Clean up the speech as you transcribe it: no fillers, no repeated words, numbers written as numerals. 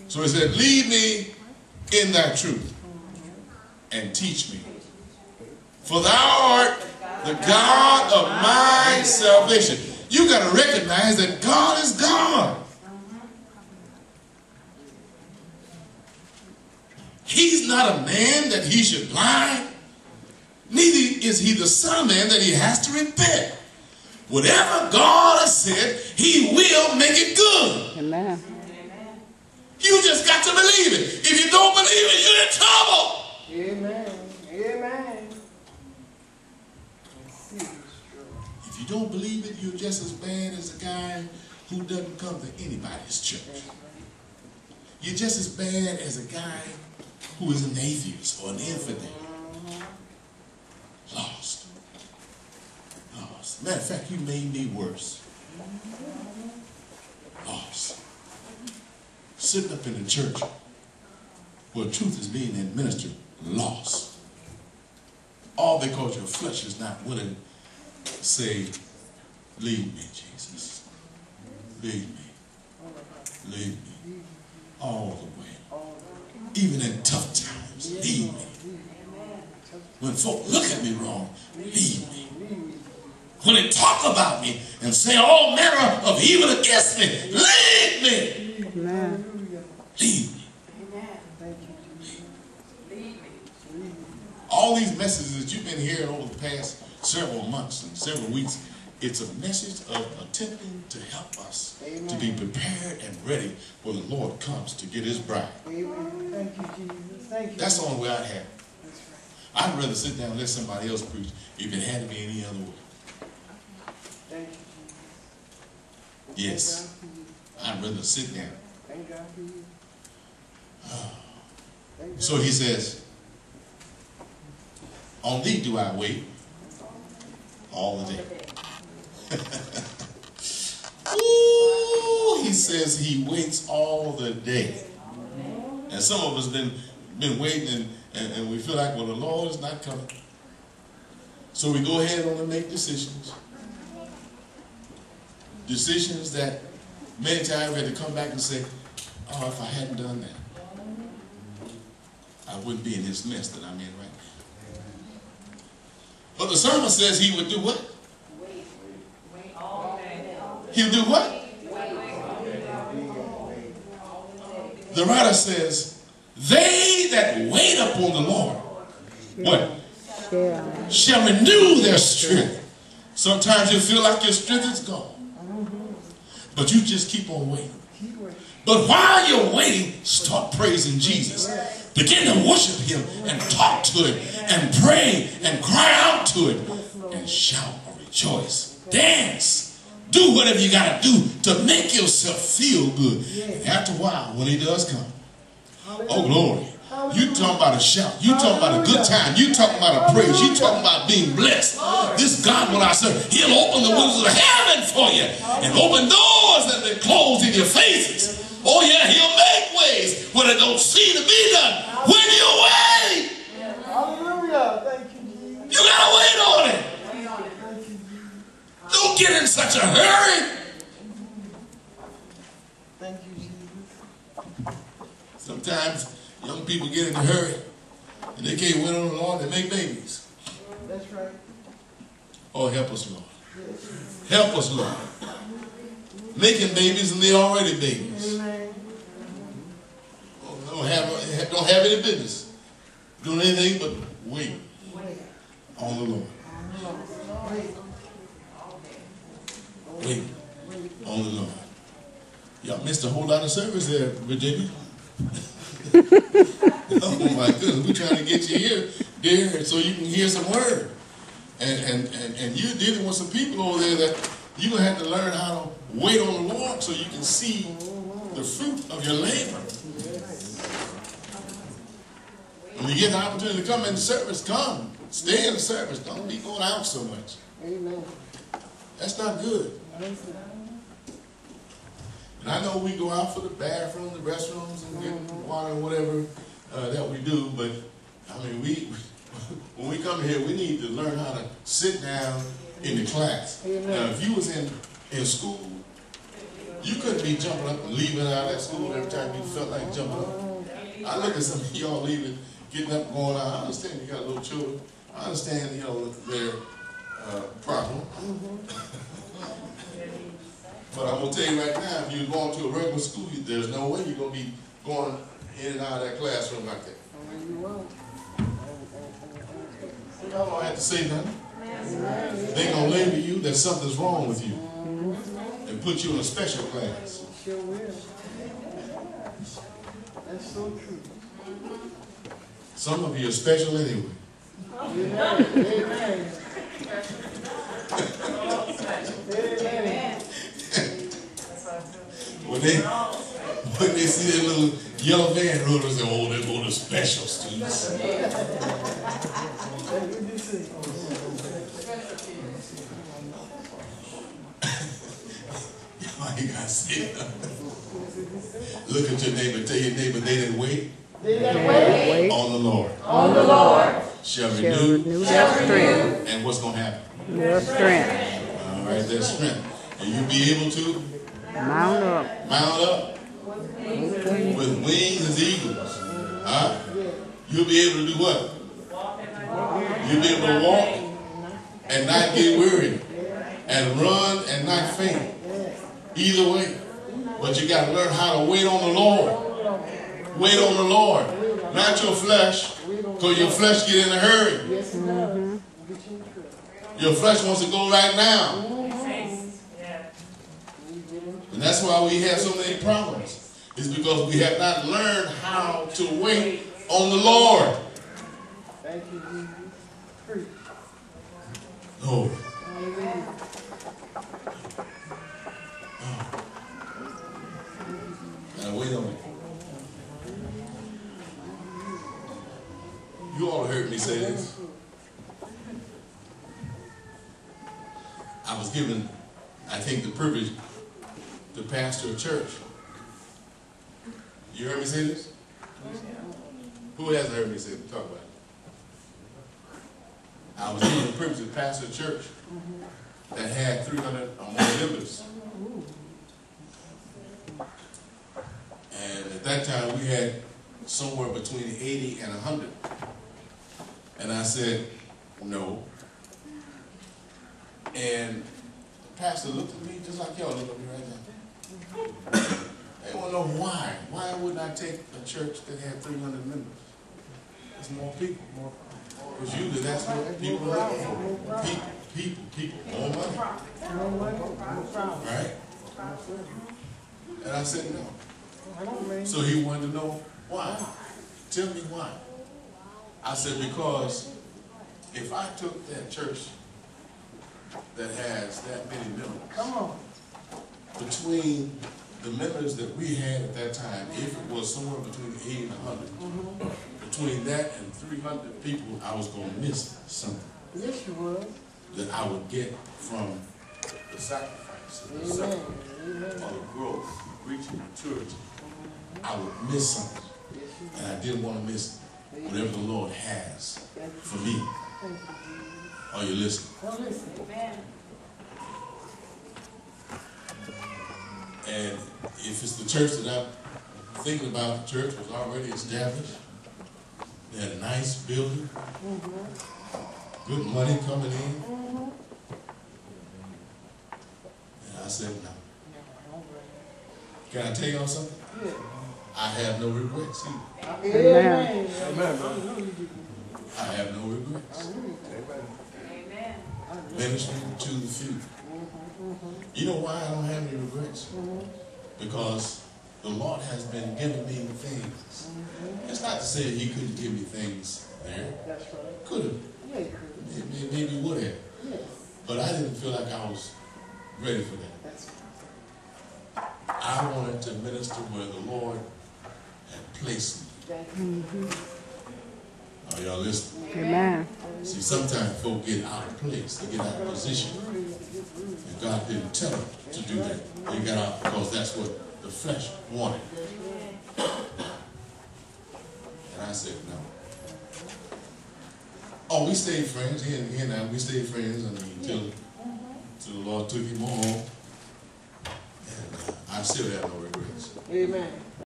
So he said, lead me in thy truth and teach me. For thou art the God of my salvation. You got to recognize that God is God. He's not a man that he should lie. Neither is he the son of man that he has to repent. Whatever God has said, he will make it good. Amen. You just got to believe it. If you don't believe it, you're in trouble. Amen. Amen. If you don't believe it, you're just as bad as a guy who doesn't come to anybody's church. You're just as bad as a guy who is an atheist or an infidel. Lost. Lost. Matter of fact, you made me worse. Lost. Sitting up in the church where truth is being administered, lost. All because your flesh is not willing to say, lead me, Jesus. Lead me. Lead me. All the way. Even in tough times, lead me. When folk look at me wrong, lead me. When they talk about me and say all manner of evil against me, lead me. Amen. Lead me. All these messages that you've been hearing over the past several months and several weeks, it's a message of attempting to help us to be prepared and ready when the Lord comes to get his bride. Amen. Thank you, Jesus. Thank you. That's the only way I'd have it. I'd rather sit down and let somebody else preach if it had to be any other way. Thank you, Jesus. Yes. I'd rather sit down. Thank God for you. So he says, on thee do I wait all the day. Ooh, he says he waits all the day. And some of us been waiting and we feel like, well, the Lord is not coming. So we go ahead and make decisions. Decisions that many times we had to come back and say, oh, if I hadn't done that, I wouldn't be in this mess that I'm in right now. But the sermon says he would do what? Wait all day. He would do what? The writer says, they that wait upon the Lord, what? Shall renew their strength. Sometimes you feel like your strength is gone. But you just keep on waiting. But while you're waiting, start praising Jesus. Begin to worship him and talk to him and pray and cry out to him and shout or rejoice. Dance. Do whatever you got to do to make yourself feel good. And after a while, when he does come, oh glory. You talking about a shout. You talking about a good time. You talking about a praise. You talking about being blessed. This God will I serve. He'll open the windows of heaven for you and open doors that have been closed in your faces. Oh yeah, he'll make ways when it don't seem to be done. When you wait, Hallelujah. Thank you, Jesus. you gotta wait on it. Don't get in such a hurry. Thank you, Jesus. Sometimes young people get in a hurry and they can't wait on the Lord to make babies. That's right. Oh, help us, Lord. Help us, Lord. Making babies and they're already babies. Amen. Oh, don't have any business doing anything but wait on the Lord. Wait on the Lord. Y'all missed a whole lot of service there, Virginia. Oh my goodness, we're trying to get you here, dear, so you can hear some word. And you're dealing with some people over there that you're going to have to learn how to wait on the Lord so you can see the fruit of your labor. When you get the opportunity to come in the service, come. Stay in the service. Don't be going out so much. Amen. That's not good. And I know we go out for the bathroom, the restrooms, and get water and whatever that we do, but I mean, when we come here, we need to learn how to sit down in the class. Now, if you was in school You couldn't be jumping up and leaving out of that school every time you felt like jumping up. I look at some of y'all leaving, getting up, going out. I understand you got little children. I understand, you know, their problem. But I'm going to tell you right now, if you're going to a regular school, there's no way you're going to be going in and out of that classroom like that. Y'all don't have to say nothing. They're going to label you that something's wrong with you and put you in a special class. Sure will. That's so true. Some of you are special anyway. Amen. Amen. When they see that little yellow van roller, they say, oh, they're going to special students. You got to say nothing. Look at your neighbor. Tell your neighbor they didn't wait. They didn't wait On the Lord. On the Lord. Shall renew their strength. And what's going to happen? Your strength. All right, their strength. And you'll be able to Mount up. mount up with wings as eagles. Huh? You'll be able to do what? You'll be able to walk and not get weary, and run and not faint. Either way. But you got to learn how to wait on the Lord. Wait on the Lord. Not your flesh, because your flesh get in a hurry. Your flesh wants to go right now. And that's why we have so many problems. It's because we have not learned how to wait on the Lord. Thank you, Jesus. Preach. Oh. Now wait on it. You all heard me say this. I was given, I think, the privilege to pastor a church. You heard me say this? Who hasn't heard me say it? Talk about it. I was given the privilege to pastor a church that had 300 or more members. And at that time, we had somewhere between 80 and 100. And I said, no. And the pastor looked at me just like y'all look at me right now. They want to know why. Why wouldn't I take a church that had 300 members? There's more people. Because usually that's what people are looking for. People. More money. Right? And I said, no. So he wanted to know why. Tell me why. I said, because if I took that church that has that many members, between the members that we had at that time, if it was somewhere between 80 and 100, between that and 300 people, I was going to miss something. Yes, you would. That I would get from the sacrifice, the suffering, or the growth, reaching maturity. I would miss something. And I didn't want to miss whatever the Lord has for me. Are you listening? And if it's the church that I'm thinking about, the church was already established. They had a nice building, good money coming in. And I said, no. Can I tell y'all something? I have no regrets either. Amen. I have no regrets. Amen. Ministering to the few. You know why I don't have any regrets? Because the Lord has been giving me things. It's not to say he couldn't give me things there. Could have. Maybe he would have. But I didn't feel like I was ready for that. I wanted to minister where the Lord had placed me. Are y'all listening? Amen. See, sometimes folk get out of place. They get out of position. And God didn't tell them to do that. They got out because that's what the flesh wanted. And I said, no. Oh, we stayed friends. Here and now, we stayed friends until the Lord took him home. And I I still have no regrets. Amen.